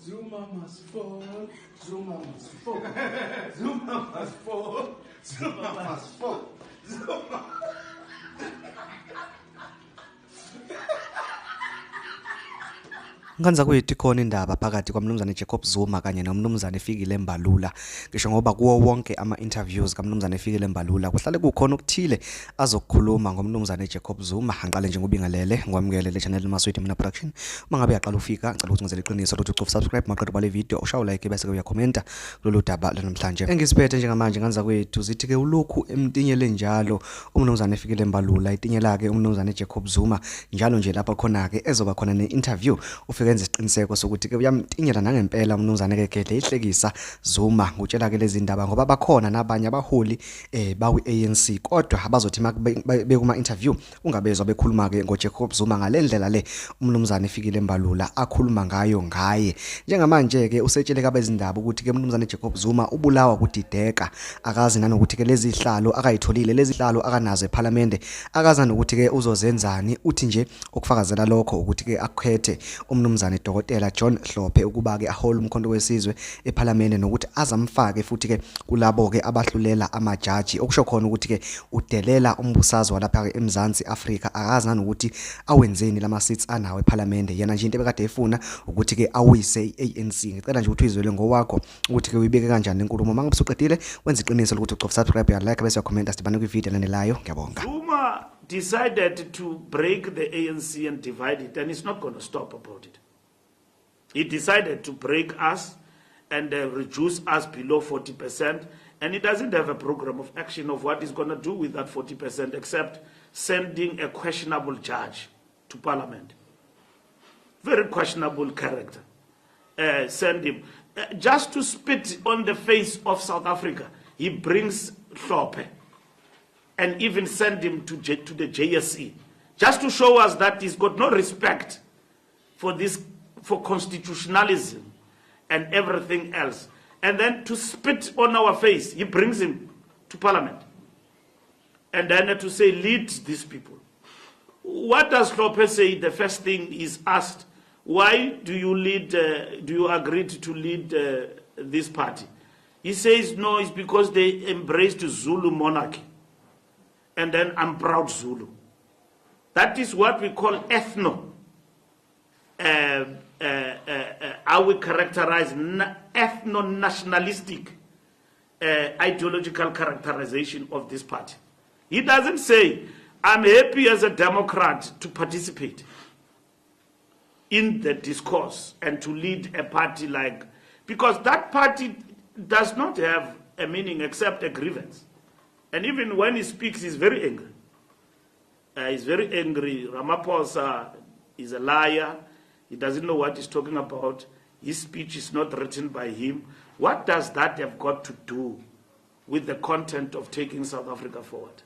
Zuma must fall, Zuma must fall, Zuma must fall, Zuma must fall, Zuma. Nganza kuyiti khona indaba phakathi kwaMnumzane Jacob Zuma kanye noMnumzane Fikile Mbalula ngisho ngoba kuwo wonke ama interviews kaMnumzane Fikile Mbalula kuhlale kukhona ukuthile azokukhuluma ngoMnumzane Jacob Zuma. Angiqale nje ngobingelele ngwamukele le channel Maswidi Mina Production. Uma ngabe uyaqala ufika ngicela ukuthi ngizele iqiniso ukuthi ucofa subscribe maqedwe bale video ushawu like bese ke uyakhomenta kulolu daba lanamhlanje. Engisiphethe njengamanje nganza kwethu zithi ke ulokhu emtinyele njalo uMnumzane Fikile Mbalula itinyela ke uMnumzane Jacob Zuma njalo nje lapha khona ke ezoba khona ne-interview kenze isiqiniseko sokuthi ke uyamtinyela nangempela uMnumzane ke Gedle ihlekisa Zuma ngutshela ke lezi ndaba ngoba bakhona nabanye abaholi bawi ANC kodwa abazothi bekuma interview ungabezwa bekhuluma ke ngoJacob Zuma ngalendlela le uMnumzane Fikile Mbalula akhuluma ngayo ngaye. Njengamanje ke usetshele kabezindaba ukuthi ke uMnumzane Jacob Zuma ubulawa kudideka akazi nanokuthi ke lezi hlalo akayitholile lezi hlalo akanazo eParliament akaza nokuthi ke uzozenzani uthi nje ukufakazela lokho ukuthi ke akhethe uMnumzane Dokotela John Hlophe ukuba ke ahole umkhonto wesizwe eParliament nokuthi azamfake futhi ke kulabo ke abahlulela amajaji okusho khona ukuthi ke udelela umbusazwe lapha ke eMzansi Afrika akazi nanokuthi awenzeni lama seats anawo eParliament yena nje into ebekade efuna ukuthi ke awise iANC. Ngicela nje ukuthi uyizwele ngowakho ukuthi ke uyibeke kanjani inkulumo mangabe usuqedile wenza iqiniso lokuthi ucofa subscribe ya like bese ucomment asibane ku video lanelayo. Ngiyabonga. Zuma decided to break the ANC and divide it, and it's not going to stop about it. He decided to break us and reduce us below 40%, and he doesn't have a program of action of what he's going to do with that 40% except sending a questionable judge to Parliament. Very questionable character. Send him. Just to spit on the face of South Africa, he brings Hlophe and even send him to the JSE, just to show us that he's got no respect for constitutionalism and everything else. And then to spit on our face, he brings him to Parliament. And then to say, lead these people. What does Hlophe say? The first thing is asked, why do you agree to lead this party? He says, no, it's because they embraced Zulu monarchy. And then I'm proud Zulu. That is what we call how we characterize ethno-nationalistic ideological characterization of this party. He doesn't say, I'm happy as a Democrat to participate in the discourse and to lead a party because that party does not have a meaning except a grievance. And even when he speaks, he's very angry. He's very angry. Ramaphosa is a liar. He doesn't know what he's talking about. His speech is not written by him. What does that have got to do with the content of taking South Africa forward?